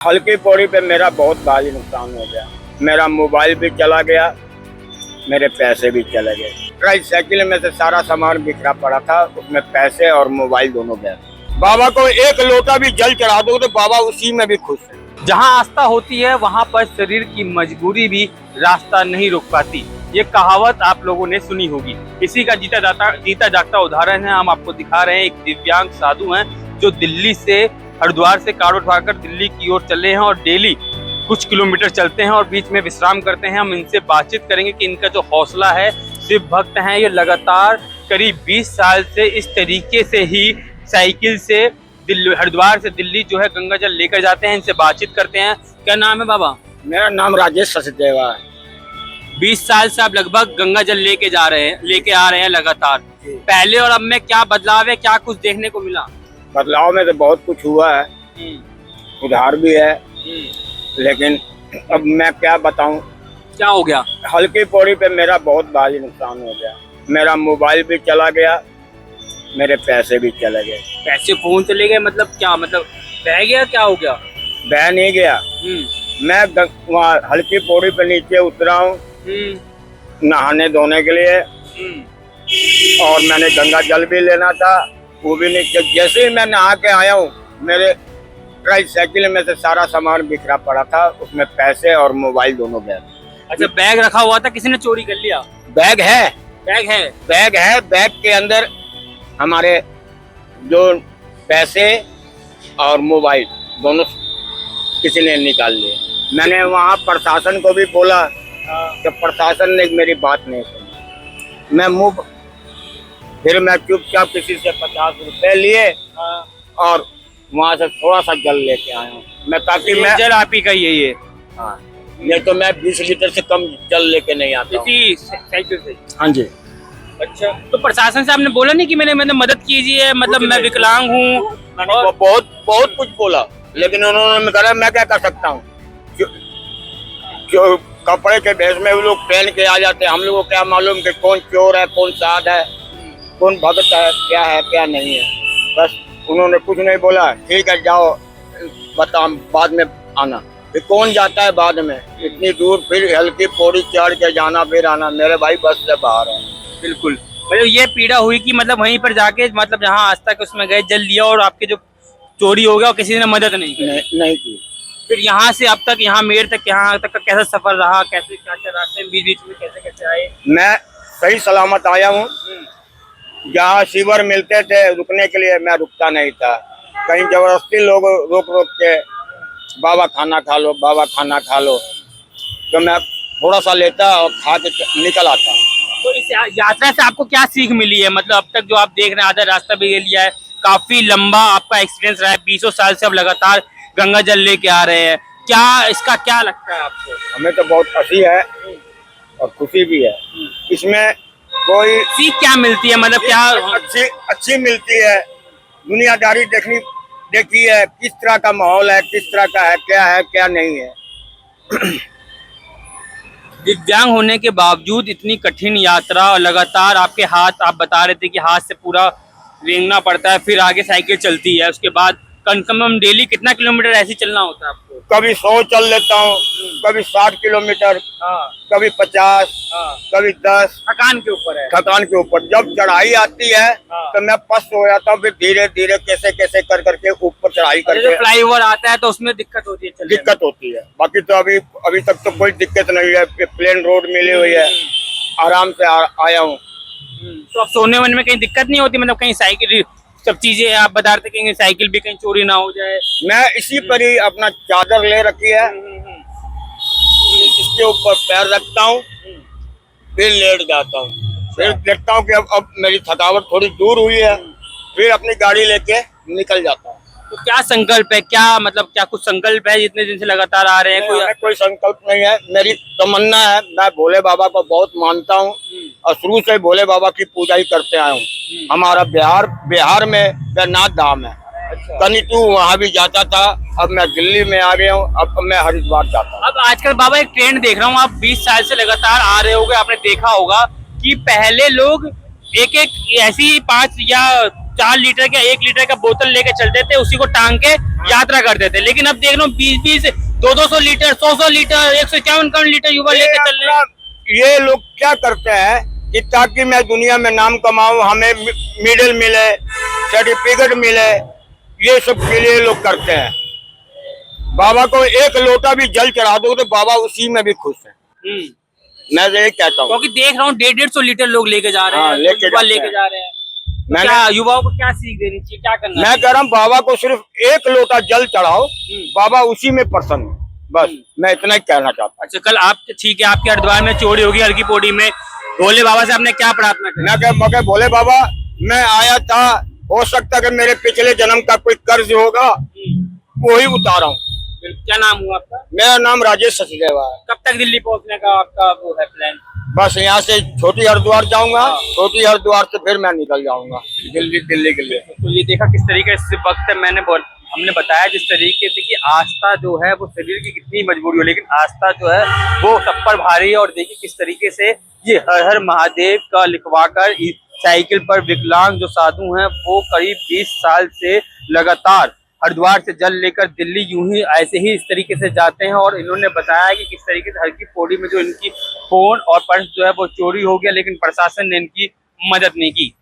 हल्की पौड़ी पे मेरा बहुत भारी नुकसान हो गया। मेरा मोबाइल भी चला गया, मेरे पैसे भी चले गए। ट्राई साइकिल में से सारा सामान बिखरा पड़ा था, उसमें पैसे और मोबाइल दोनों गए। बाबा को एक लोटा भी जल चढ़ा दो तो बाबा उसी में भी खुश है। जहां आस्था होती है वहां पर शरीर की मजबूरी भी रास्ता नहीं रोक पाती। ये कहावत आप लोगों ने सुनी होगी। इसी का जीता जागता उदाहरण है। हम आपको दिखा रहे हैं, एक दिव्यांग साधु हैं जो दिल्ली से हरिद्वार से कार उठाकर दिल्ली की ओर चले हैं और डेली कुछ किलोमीटर चलते हैं और बीच में विश्राम करते हैं। हम इनसे बातचीत करेंगे कि इनका जो हौसला है, शिव भक्त हैं ये, लगातार करीब 20 साल से इस तरीके से ही साइकिल से हरिद्वार से दिल्ली जो है गंगा जल लेकर जाते हैं। इनसे बातचीत करते हैं। क्या नाम है बाबा? मेरा नाम राजेश सचदेवा है। 20 साल से आप लगभग गंगा जल लेके आ रहे हैं लगातार। पहले और अब में क्या बदलाव है, क्या कुछ देखने को मिला? बदलाव में तो बहुत कुछ हुआ है, उधार भी है, लेकिन अब मैं क्या बताऊं। क्या हो गया? हल्की पौड़ी पे मेरा बहुत भारी नुकसान हो गया। मेरा मोबाइल भी चला गया, मेरे पैसे भी चले गए। पैसे फोन चले गए मतलब क्या? मतलब बह गया? क्या हो गया? बह नहीं गया। मैं वहाँ हल्की पौड़ी पे नीचे उतरा हूँ नहाने धोने के लिए, और मैंने गंगा जल भी लेना था, वो भी नहीं। जैसे ही मैं नहा के आया हूँ, मेरे ट्राई साइकिल में से सारा सामान बिखरा पड़ा था, उसमें पैसे और मोबाइल दोनों गए। अच्छा, बैग रखा हुआ था, किसी ने चोरी कर लिया? बैग है, बैग के अंदर हमारे जो पैसे और मोबाइल दोनों किसी ने निकाल लिए। मैंने वहाँ प्रशासन को भी बोला कि प्रशासन ने मेरी बात नहीं सुनी। फिर मैं चुपचाप किसी से 50 रुपए लिए और वहाँ से थोड़ा सा जल लेके आया हूँ मैं, ताकि मैं जल आप ही का ये हाँ, नहीं तो मैं 20 लीटर से कम जल लेके नहीं आता हूँ। साइकिल से? हाँ जी। अच्छा, तो प्रशासन से आपने बोला नहीं कि मैंने मदद कीजिए, मतलब मैं विकलांग हूँ? और बहुत कुछ बोला, लेकिन उन्होंने कहा मैं क्या कर सकता हूँ। जो कपड़े के भेष में वो लोग पहन के आ जाते हैं, हम लोगों को क्या मालूम कि कौन चोर है, कौन साध है, कौन भगत है क्या नहीं है। बस उन्होंने कुछ नहीं बोला, ठीक है जाओ, बता बाद में आना। फिर कौन जाता है बाद में इतनी दूर, फिर हल्की पौड़ी चढ़ के जाना फिर आना। मेरे भाई बस से बाहर है। बिल्कुल, मतलब ये पीड़ा हुई कि मतलब वहीं पर जाके, मतलब जहाँ आस्था के उसमें गए, जल लिया और आपके जो चोरी हो गया और किसी ने मदद नहीं की। फिर यहाँ से अब तक, यहाँ मेर तक, यहाँ तक का कैसा सफर रहा? कैसे क्या रास्ते में बीच में कैसे आए? मैं सही सलामत आया हूँ। जहाँ शिविर मिलते थे रुकने के लिए, मैं रुकता नहीं था। कहीं जबरदस्ती लोग रोक के बाबा खाना खा लो, बाबा खाना खा लो, तो मैं थोड़ा सा लेता और खा के निकल आता। तो इस यात्रा से आपको क्या सीख मिली है? मतलब अब तक जो आप देख रहे हैं, आधा रास्ता भी ले लिया है, काफी लंबा आपका एक्सपीरियंस रहा है, 20 साल से अब लगातार गंगा जल लेके आ रहे हैं। क्या इसका क्या लगता है आपको? हमें तो बहुत हंसी है और खुशी भी है। इसमें कोई सीख क्या मिलती है? मतलब क्या अच्छी मिलती है। दुनियादारी देखी है, किस तरह का माहौल है, किस तरह का है, क्या नहीं है। दिव्यांग होने के बावजूद इतनी कठिन यात्रा, और लगातार आपके हाथ, आप बता रहे थे कि हाथ से पूरा रेंगना पड़ता है, फिर आगे साइकिल चलती है, उसके बाद कम डेली कितना किलोमीटर ऐसे चलना होता है आपको? कभी 100 चल लेता हूँ, कभी 60 किलोमीटर, कभी 50, कभी 10। थकान के ऊपर है। थकान के ऊपर जब चढ़ाई आती है तो मैं पस्त हो जाता हूँ। फिर धीरे धीरे कैसे करके ऊपर चढ़ाई करके फ्लाईओवर आता है तो उसमें दिक्कत होती है। बाकी तो अभी तक तो कोई दिक्कत नहीं है। प्लेन रोड मिली हुई है, आराम से आया हूँ। तो अब सोने वोने में कहीं दिक्कत नहीं होती? मतलब कहीं साइकिल, सब चीजें आप बता रहे थे, कहीं साइकिल भी कहीं चोरी ना हो जाए? मैं इसी पर ही अपना चादर ले रखी है, इसके ऊपर पैर रखता हूँ, फिर लेट जाता हूँ। फिर देखता हूँ कि अब मेरी थकावट थोड़ी दूर हुई है, फिर अपनी गाड़ी लेके निकल जाता हूँ। तो क्या संकल्प है? क्या मतलब क्या कुछ संकल्प है जितने दिन से लगातार आ रहे हैं? कोई संकल्प नहीं है। मेरी तमन्ना है, मैं भोले बाबा को बहुत मानता हूँ और शुरू से भोले बाबा की पूजा ही करते आया हूँ। हमारा बिहार में वैद्यनाथ धाम है। कहीं तू वहाँ भी जाता था, अब मैं दिल्ली में आ गया हूँ, अब मैं हरिद्वार जाता हूँ। अब आजकल बाबा एक ट्रेंड देख रहा हूँ, आप 20 साल से लगातार आ रहे होगे, आपने देखा होगा कि पहले लोग एक ऐसी 5 या 4 लीटर का 1 लीटर का बोतल लेके चलते थे, उसी को टांग के यात्रा करते थे। लेकिन अब देख लो 20-20, 200 लीटर, 100 लीटर, 151 लीटर युवा लेके चल रहे हैं। ये लोग क्या करते हैं कि ताकि मैं दुनिया में नाम कमाऊं, हमें मेडल मिले, सर्टिफिकेट मिले, ये सब के लिए लोग करते हैं। बाबा को एक लोटा भी जल चढ़ा दो तो बाबा उसी में भी खुश है। मैं ये कहता हूँ, क्योंकि देख रहा हूँ 150 लीटर लोग लेके जा रहे हैं, लेके युवा जाते लेके हैं। जा रहे हैं। मैंने क्या युवाओं को क्या सीख देनी चाहिए, क्या करना मैं कह रहा हूँ बाबा को सिर्फ एक लोटा जल चढ़ाओ, बाबा उसी में प्रसन्न है। बस मैं इतना ही कहना चाहता हूँ। अच्छा, कल आप ठीक है, आपके हरिद्वार में चोरी होगी हल्की पौड़ी में, भोले बाबा से आपने क्या प्रार्थना की? मैं बोले बाबा, मैं आया था, हो सकता है कि मेरे पिछले जन्म का कोई कर्ज होगा, वही उतारा हूँ। क्या नाम हुआ आपका? मेरा नाम राजेश सचदेवा है। कब तक दिल्ली पहुंचने का आपका वो है प्लान? बस यहाँ से छोटी हरिद्वार जाऊंगा, छोटी हरिद्वार से फिर मैं निकल जाऊंगा दिल्ली के लिए। तो ये देखा किस तरीके से वक्त हमने बताया जिस तरीके से कि आस्था जो है वो शरीर की कितनी मजबूरी हो, लेकिन आस्था जो है वो सब पर भारी है। और देखिए किस तरीके से ये हर हर महादेव का लिखवाकर साइकिल पर विकलांग जो साधु हैं वो करीब 20 साल से लगातार हरिद्वार से जल लेकर दिल्ली यूं ही ऐसे ही इस तरीके से जाते हैं। और इन्होंने बताया कि किस तरीके से हल्की पौड़ी में जो इनकी फोन और पर्स जो है वो चोरी हो गया, लेकिन प्रशासन ने इनकी मदद नहीं की।